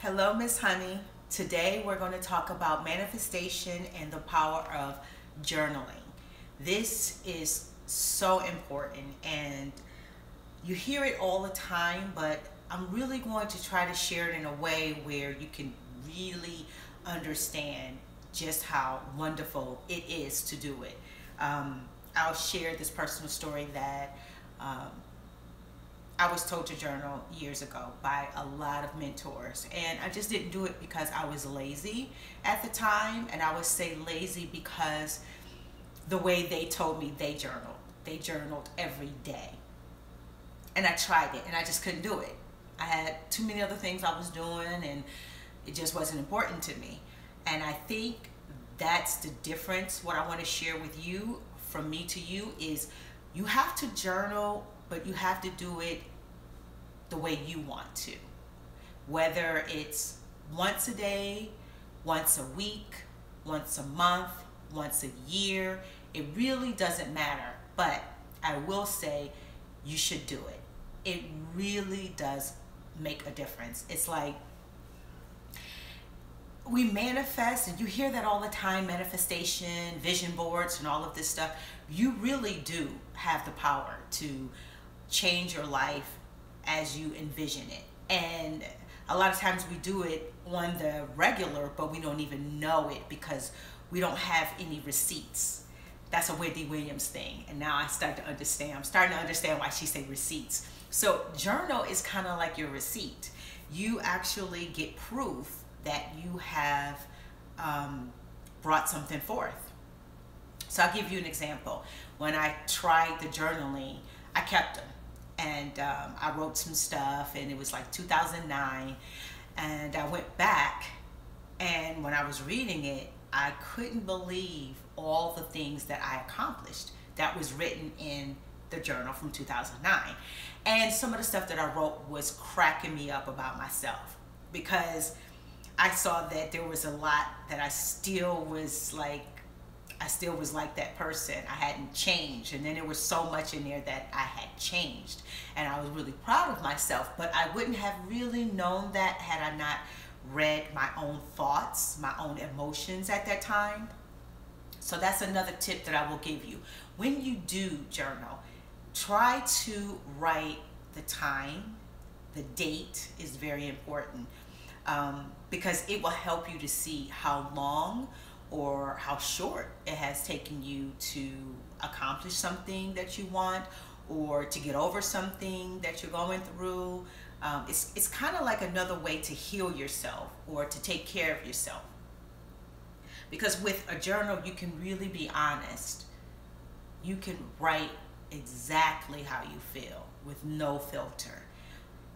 Hello, Miss Honey. Today we're going to talk about manifestation and the power of journaling. This is so important and you hear it all the time, but I'm really going to try to share it in a way where you can really understand just how wonderful it is to do it. I'll share this personal story that I was told to journal years ago by a lot of mentors, and I just didn't do it because I was lazy at the time. And I would say lazy because the way they told me they journaled every day, and I tried it and I just couldn't do it. I had too many other things I was doing and it just wasn't important to me. And I think that's the difference. What I want to share with you, from me to you, is you have to journal, but you have to do it the way you want to. Whether it's once a day, once a week, once a month, once a year, it really doesn't matter. But I will say you should do it. It really does make a difference. It's like we manifest, and you hear that all the time, manifestation, vision boards, and all of this stuff. You really do have the power to change your life as you envision it. And a lot of times we do it on the regular, but we don't even know it because we don't have any receipts. That's a Wendy Williams thing. And now I'm starting to understand why she say receipts. So journal is kind of like your receipt. You actually get proof that you have brought something forth. So I'll give you an example. When I tried the journaling, I kept them. And I wrote some stuff, and it was like 2009. And I went back, and when I was reading it, I couldn't believe all the things that I accomplished that was written in the journal from 2009. And some of the stuff that I wrote was cracking me up about myself, because I saw that there was a lot that I still was like that person. I hadn't changed. And then there was so much in there that I had changed. And I was really proud of myself. But I wouldn't have really known that had I not read my own thoughts, my own emotions at that time. So that's another tip that I will give you. When you do journal, try to write the time. The date is very important, because it will help you to see how long or how short it has taken you to accomplish something that you want, or to get over something that you're going through. It's kind of like another way to heal yourself or to take care of yourself. Because with a journal, you can really be honest. You can write exactly how you feel with no filter.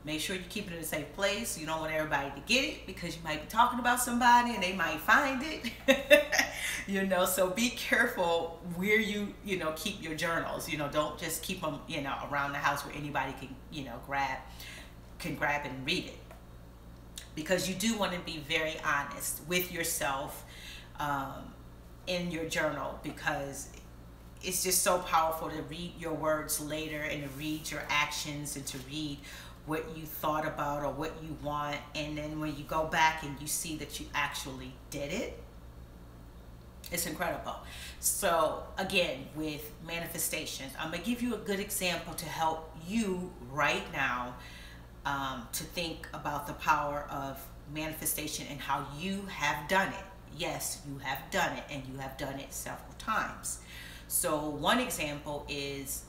Make sure you keep it in a safe place. You don't want everybody to get it, because you might be talking about somebody and they might find it. So be careful where you keep your journals. Don't just keep them around the house where anybody can grab it and read it. Because you do want to be very honest with yourself in your journal, because it's just so powerful to read your words later, and to read your actions, and to read what you thought about or what you want. And then when you go back and you see that you actually did it, it's incredible. So again, with manifestations, I'm gonna give you a good example to help you right now to think about the power of manifestation and how you have done it. Yes, you have done it, and you have done it several times. So one example is,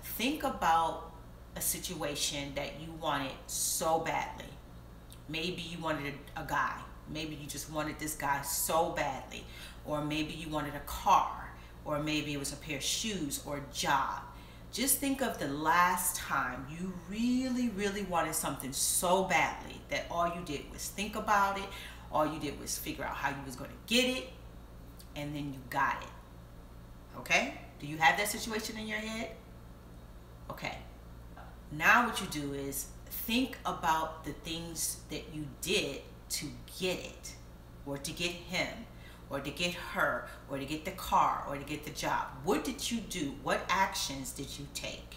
think about a situation that you wanted so badly. Maybe you wanted a guy. Maybe you just wanted this guy so badly. Or maybe you wanted a car. Or maybe it was a pair of shoes or a job. Just think of the last time you really, really wanted something so badly that all you did was think about it. All you did was figure out how you was going to get it, and then you got it. Okay? Do you have that situation in your head? Okay. Now what you do is think about the things that you did to get it, or to get him, or to get her, or to get the car, or to get the job. What did you do? What actions did you take?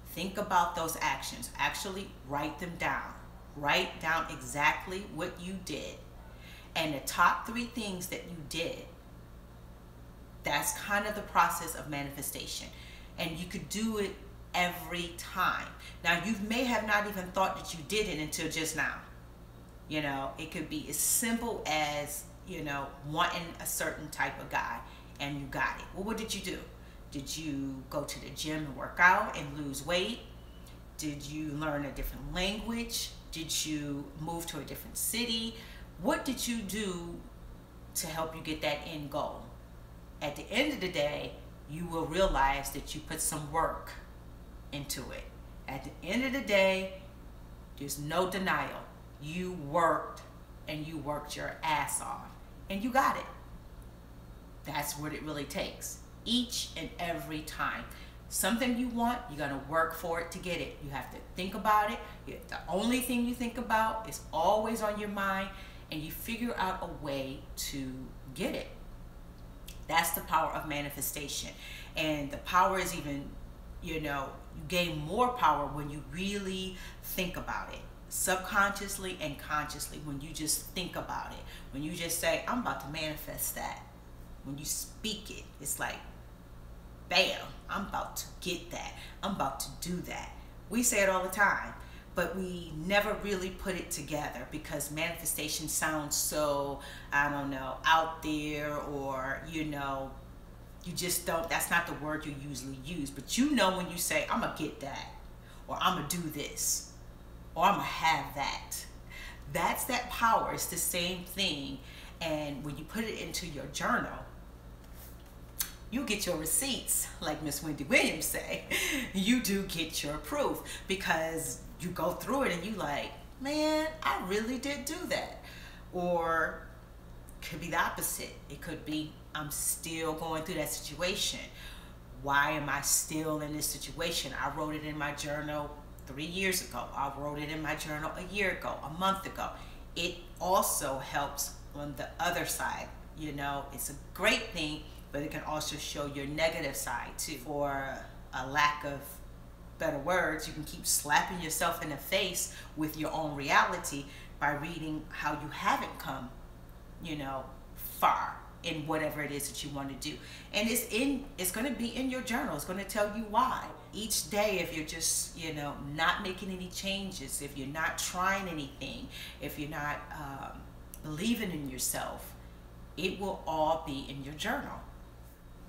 Think about those actions. Actually write them down. Write down exactly what you did and the top 3 things that you did. That's kind of the process of manifestation. And you could do it every time. Now, you may have not even thought that you did it until just now. You know, it could be as simple as, you know, wanting a certain type of guy and you got it. Well, what did you do? Did you go to the gym and work out and lose weight? Did you learn a different language? Did you move to a different city? What did you do to help you get that end goal? At the end of the day, you will realize that you put some work into it. At the end of the day, there's no denial. You worked and you worked your ass off and you got it. That's what it really takes. Each and every time. Something you want, you're going to work for it to get it. You have to think about it. The only thing you think about is always on your mind, and you figure out a way to get it. That's the power of manifestation. And the power is even, you know, you gain more power when you really think about it. Subconsciously and consciously, when you just think about it. When you just say, I'm about to manifest that. When you speak it, it's like, bam, I'm about to get that. I'm about to do that. We say it all the time, but we never really put it together because manifestation sounds so, I don't know, out there, or, you know, you just don't, that's not the word you usually use. But you know when you say, I'm going to get that, or I'm going to do this, or I'm going to have that. That's that power. It's the same thing. And when you put it into your journal, you get your receipts, like Miss Wendy Williams say. You do get your proof because you go through it and you like, man, I really did do that. Or it could be the opposite. It could be, I'm still going through that situation. Why am I still in this situation? I wrote it in my journal 3 years ago. I wrote it in my journal a year ago, a month ago. It also helps on the other side. You know, it's a great thing, but it can also show your negative side too. For a lack of better words, you can keep slapping yourself in the face with your own reality by reading how you haven't come, you know, far in whatever it is that you want to do. And it's going to be in your journal. It's going to tell you why. Each day, if you're just, you know, not making any changes, if you're not trying anything, if you're not believing in yourself, it will all be in your journal.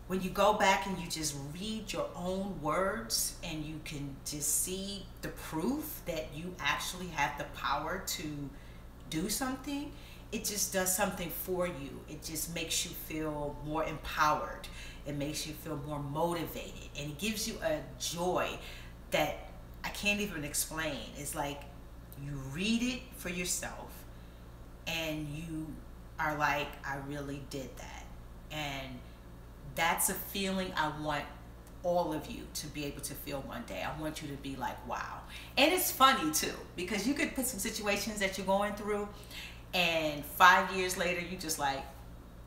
When you go back and you just read your own words and you can just see the proof that you actually have the power to do something, it just does something for you. It just makes you feel more empowered. It makes you feel more motivated, and it gives you a joy that I can't even explain. It's like you read it for yourself and you are like, I really did that. And that's a feeling I want all of you to be able to feel one day. I want you to be like, wow. And it's funny too, because you could put some situations that you're going through and 5 years later, you just like,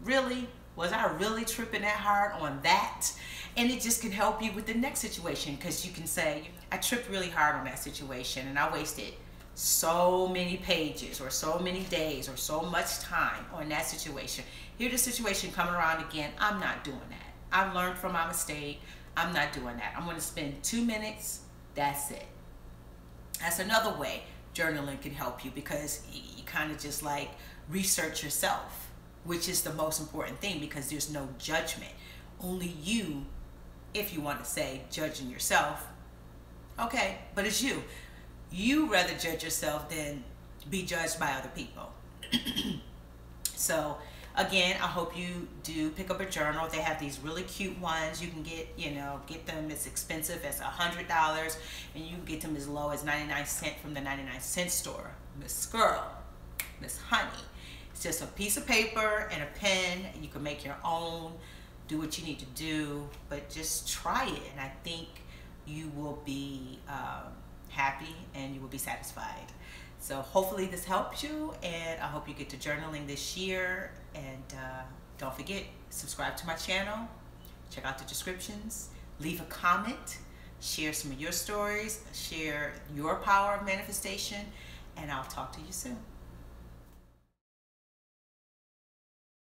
really? Was I really tripping that hard on that? And it just can help you with the next situation, because you can say, I tripped really hard on that situation and I wasted so many pages or so many days or so much time on that situation. Here's the situation coming around again. I'm not doing that. I've learned from my mistake. I'm not doing that. I'm going to spend 2 minutes. That's it. That's another way journaling can help you, because you kind of just like research yourself, which is the most important thing, because there's no judgment. Only you, if you want to say judging yourself, okay, but it's you. You rather judge yourself than be judged by other people. So again, I hope you do pick up a journal. They have these really cute ones. You can get, you know, get them as expensive as $100, and you can get them as low as 99¢ from the 99¢ store. Miss Girl, Miss Honey. It's just a piece of paper and a pen, and you can make your own, do what you need to do, but just try it, and I think you will be happy and you will be satisfied. So hopefully this helps you, and I hope you get to journaling this year. And don't forget, subscribe to my channel, check out the descriptions, leave a comment, share some of your stories, share your power of manifestation, and I'll talk to you soon.